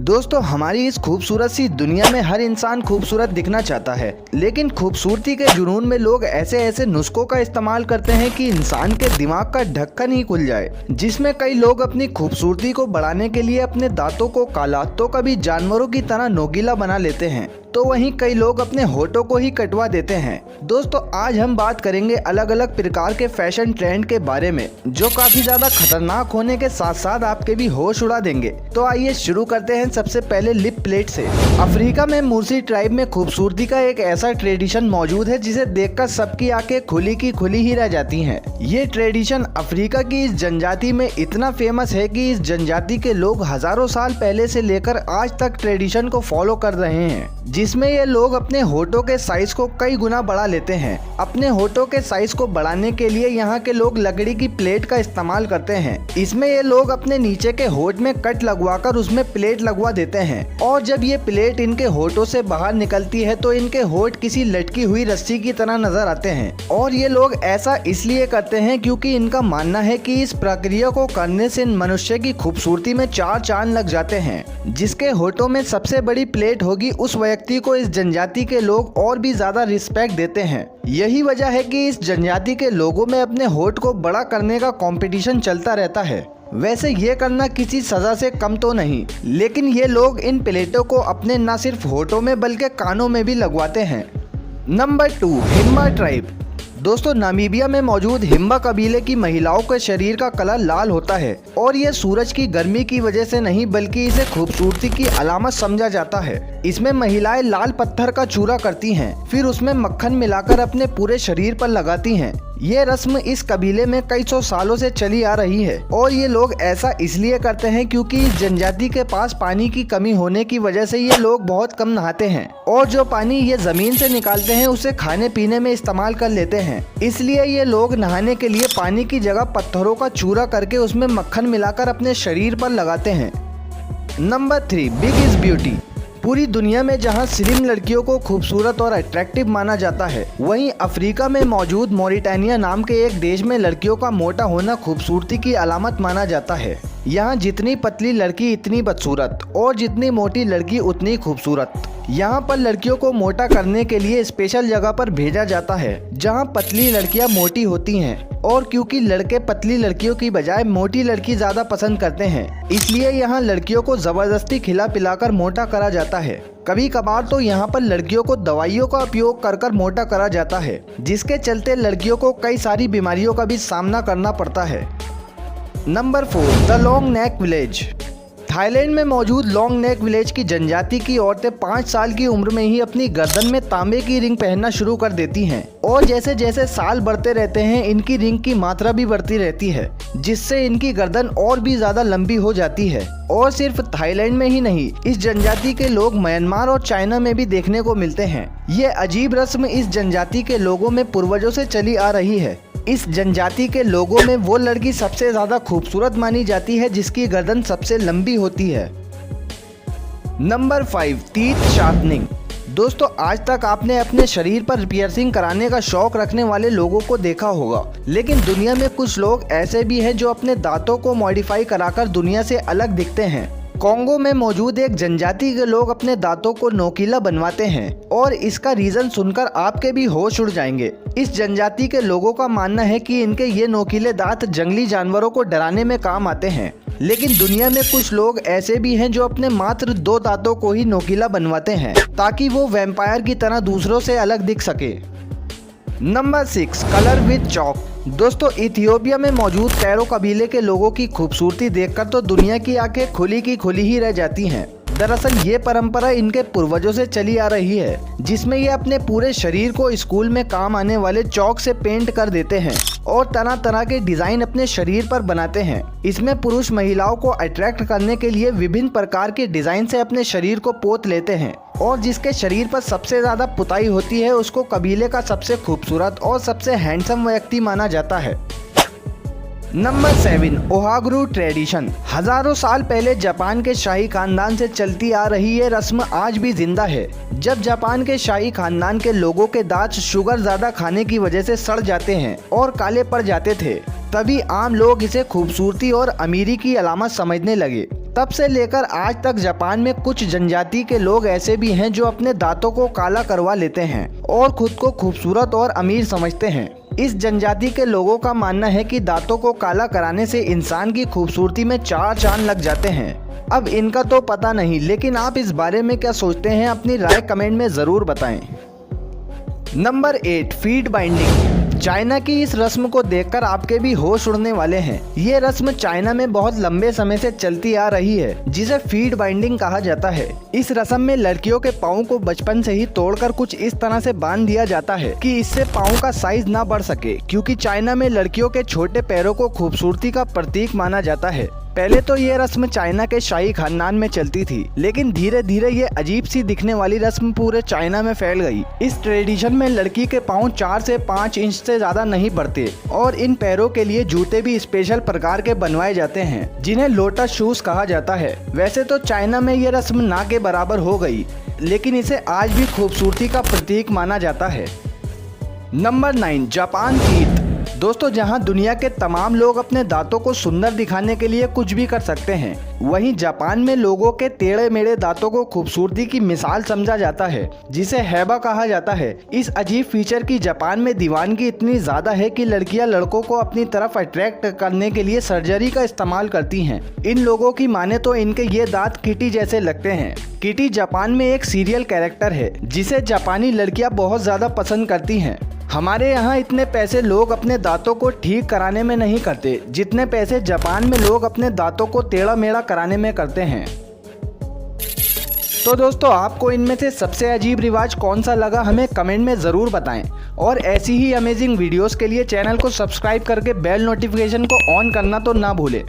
दोस्तों, हमारी इस खूबसूरत सी दुनिया में हर इंसान खूबसूरत दिखना चाहता है, लेकिन खूबसूरती के जुनून में लोग ऐसे ऐसे नुस्खों का इस्तेमाल करते हैं कि इंसान के दिमाग का ढक्कन ही खुल जाए। जिसमें कई लोग अपनी खूबसूरती को बढ़ाने के लिए अपने दांतों को काला तो कभी जानवरों की तरह नोकीला बना लेते हैं, तो वहीं कई लोग अपने होठों को ही कटवा देते हैं। दोस्तों, आज हम बात करेंगे अलग अलग प्रकार के फैशन ट्रेंड के बारे में, जो काफी ज्यादा खतरनाक होने के साथ साथ आपके भी होश उड़ा देंगे। तो आइए शुरू करते हैं सबसे पहले लिप प्लेट से। अफ्रीका में मूर्सी ट्राइब में खूबसूरती का एक ऐसा ट्रेडिशन मौजूद है जिसे देखकर सबकी आंखें खुली की खुली ही रह जाती हैं। ये ट्रेडिशन अफ्रीका की इस जनजाति में इतना फेमस है कि इस जनजाति के लोग हजारों साल पहले से लेकर आज तक ट्रेडिशन को फॉलो कर रहे हैं, जिसमें ये लोग अपने होठों के साइज को कई गुना बढ़ा लेते हैं। अपने होठों के साइज को बढ़ाने के लिए यहाँ के लोग लकड़ी की प्लेट का इस्तेमाल करते हैं। इसमें ये लोग अपने नीचे के होठ में कट लगवाकर उसमें प्लेट लगवा देते हैं, और जब ये प्लेट इनके होठों से बाहर निकलती है तो इनके होठ किसी लटकी हुई रस्सी की तरह नजर आते हैं। और ये लोग ऐसा इसलिए करते हैं क्योंकि इनका मानना है कि इस प्रक्रिया को करने से मनुष्य की खूबसूरती में चार चांद लग जाते हैं। जिसके होठों में सबसे बड़ी प्लेट होगी उस व्यक्ति को इस जनजाति के लोग और भी ज्यादा रिस्पेक्ट देते हैं। यही वजह है कि इस जनजाति के लोगों में अपने होठ को बड़ा करने का कंपटीशन चलता रहता है। वैसे ये करना किसी सजा से कम तो नहीं, लेकिन ये लोग इन प्लेटों को अपने न सिर्फ होठों में बल्कि कानों में भी लगवाते हैं। Number 2, Himba tribe. दोस्तों, नामीबिया में मौजूद हिम्बा कबीले की महिलाओं के शरीर का कलर लाल होता है, और ये सूरज की गर्मी की वजह से नहीं बल्कि इसे खूबसूरती की अलामत समझा जाता है। इसमें महिलाएं लाल पत्थर का चूरा करती हैं, फिर उसमें मक्खन मिलाकर अपने पूरे शरीर पर लगाती हैं। ये रस्म इस कबीले में कई सौ सालों से चली आ रही है, और ये लोग ऐसा इसलिए करते हैं क्योंकि इस जनजाति के पास पानी की कमी होने की वजह से ये लोग बहुत कम नहाते हैं, और जो पानी ये जमीन से निकालते हैं उसे खाने पीने में इस्तेमाल कर लेते हैं। इसलिए ये लोग नहाने के लिए पानी की जगह पत्थरों का चूरा करके उसमें मक्खन मिलाकर अपने शरीर पर लगाते हैं। Number 3, big is beauty. पूरी दुनिया में जहां स्लिम लड़कियों को खूबसूरत और अट्रैक्टिव माना जाता है, वहीं अफ्रीका में मौजूद मॉरिटानिया नाम के एक देश में लड़कियों का मोटा होना खूबसूरती की अलामत माना जाता है। यहाँ जितनी पतली लड़की इतनी बदसूरत, और जितनी मोटी लड़की उतनी खूबसूरत। यहाँ पर लड़कियों को मोटा करने के लिए स्पेशल जगह पर भेजा जाता है जहाँ पतली लड़कियाँ मोटी होती हैं, और क्योंकि लड़के पतली लड़कियों की बजाय मोटी लड़की ज्यादा पसंद करते हैं, इसलिए यहाँ लड़कियों को जबरदस्ती खिला पिलाकर मोटा करा जाता है। कभी कभार तो यहाँ पर लड़कियों को दवाइयों का उपयोग कर कर मोटा करा जाता है, जिसके चलते लड़कियों को कई सारी बीमारियों का भी सामना करना पड़ता है। Number 4, the long neck village. Thailand में मौजूद लॉन्ग नेक विलेज की जनजाति की औरतें 5 साल की उम्र में ही अपनी गर्दन में तांबे की रिंग पहनना शुरू कर देती हैं, और जैसे जैसे साल बढ़ते रहते हैं इनकी रिंग की मात्रा भी बढ़ती रहती है, जिससे इनकी गर्दन और भी ज्यादा लंबी हो जाती है। और सिर्फ थाईलैंड में ही नहीं, इस जनजाति के लोग म्यांमार और चाइना में भी देखने को मिलते हैं। ये अजीब रस्म इस जनजाति के लोगों में पूर्वजों से चली आ रही है। इस जनजाति के लोगों में वो लड़की सबसे ज्यादा खूबसूरत मानी जाती है जिसकी गर्दन सबसे लंबी होती है। Number 5, teeth sharpening. दोस्तों, आज तक आपने अपने शरीर पर पियर्सिंग कराने का शौक रखने वाले लोगों को देखा होगा, लेकिन दुनिया में कुछ लोग ऐसे भी हैं जो अपने दांतों को मॉडिफाई कराकर दुनिया से अलग दिखते हैं। कॉन्गो में मौजूद एक जनजाति के लोग अपने दांतों को नोकीला बनवाते हैं, और इसका रीजन सुनकर आपके भी होश उड़ जाएंगे। इस जनजाति के लोगों का मानना है कि इनके ये नोकीले दांत जंगली जानवरों को डराने में काम आते हैं। लेकिन दुनिया में कुछ लोग ऐसे भी हैं जो अपने मात्र 2 दांतों को ही नोकीला बनवाते हैं, ताकि वो वैम्पायर की तरह दूसरों से अलग दिख सके। Number 6, colour with chalk. दोस्तों, इथियोपिया में मौजूद कैरो कबीले के लोगों की खूबसूरती देखकर तो दुनिया की आंखें खुली की खुली ही रह जाती हैं। दरअसल ये परंपरा इनके पूर्वजों से चली आ रही है, जिसमें ये अपने पूरे शरीर को स्कूल में काम आने वाले चौक से पेंट कर देते हैं, और तरह तरह के डिजाइन अपने शरीर पर बनाते हैं। इसमें पुरुष महिलाओं को अट्रैक्ट करने के लिए विभिन्न प्रकार के डिजाइन से अपने शरीर को पोत लेते हैं, और जिसके शरीर पर सबसे ज्यादा पुताई होती है उसको कबीले का सबसे खूबसूरत और सबसे हैंडसम व्यक्ति माना जाता है। Number 7, ohaguro tradition. हजारों साल पहले जापान के शाही खानदान से चलती आ रही ये रस्म आज भी जिंदा है। जब जापान के शाही खानदान के लोगों के दांत शुगर ज्यादा खाने की वजह से सड़ जाते हैं और काले पड़ जाते थे, तभी आम लोग इसे खूबसूरती और अमीरी की अलामत समझने लगे। तब से लेकर आज तक जापान में कुछ जनजाति के लोग ऐसे भी हैं जो अपने दांतों को काला करवा लेते हैं और खुद को खूबसूरत और अमीर समझते हैं। इस जनजाति के लोगों का मानना है कि दांतों को काला कराने से इंसान की खूबसूरती में 4 चांद लग जाते हैं। अब इनका तो पता नहीं, लेकिन आप इस बारे में क्या सोचते हैं, अपनी राय कमेंट में ज़रूर बताएं। Number 8, feet binding. चाइना की इस रस्म को देखकर आपके भी होश उड़ने वाले हैं। ये रस्म चाइना में बहुत लंबे समय से चलती आ रही है, जिसे फीट बाइंडिंग कहा जाता है। इस रस्म में लड़कियों के पाँव को बचपन से ही तोड़कर कुछ इस तरह से बांध दिया जाता है कि इससे पाँव का साइज ना बढ़ सके, क्योंकि चाइना में लड़कियों के छोटे पैरों को खूबसूरती का प्रतीक माना जाता है। पहले तो ये रस्म चाइना के शाही खानदान में चलती थी, लेकिन धीरे धीरे ये अजीब सी दिखने वाली रस्म पूरे चाइना में फैल गई। इस ट्रेडिशन में लड़की के पाँव 4 से 5 इंच से ज्यादा नहीं बढ़ते और इन पैरों के लिए जूते भी स्पेशल प्रकार के बनवाए जाते हैं, जिन्हें लोटस शूज कहा जाता है। वैसे तो चाइना में ये रस्म ना के बराबर हो गई, लेकिन इसे आज भी खूबसूरती का प्रतीक माना जाता है। Number 9, Japan teeth. दोस्तों, जहां दुनिया के तमाम लोग अपने दांतों को सुंदर दिखाने के लिए कुछ भी कर सकते हैं, वहीं जापान में लोगों के टेढ़े मेढ़े दांतों को खूबसूरती की मिसाल समझा जाता है, जिसे हैबा कहा जाता है। इस अजीब फीचर की जापान में दीवानगी इतनी ज्यादा है कि लड़कियां लड़कों को अपनी तरफ अट्रैक्ट करने के लिए सर्जरी का इस्तेमाल करती हैं। इन लोगों की माने तो इनके ये दांत किटी जैसे लगते हैं। किटी जापान में एक सीरियल कैरेक्टर है, जिसे जापानी लड़कियां बहुत ज्यादा पसंद करती हैं। हमारे यहाँ इतने पैसे लोग अपने दांतों को ठीक कराने में नहीं करते, जितने पैसे जापान में लोग अपने दांतों को टेढ़ा मेढ़ा कराने में करते हैं। तो दोस्तों, आपको इनमें से सबसे अजीब रिवाज कौन सा लगा, हमें कमेंट में ज़रूर बताएं। और ऐसी ही अमेजिंग वीडियोस के लिए चैनल को सब्सक्राइब करके बेल नोटिफिकेशन को ऑन करना तो ना भूलें।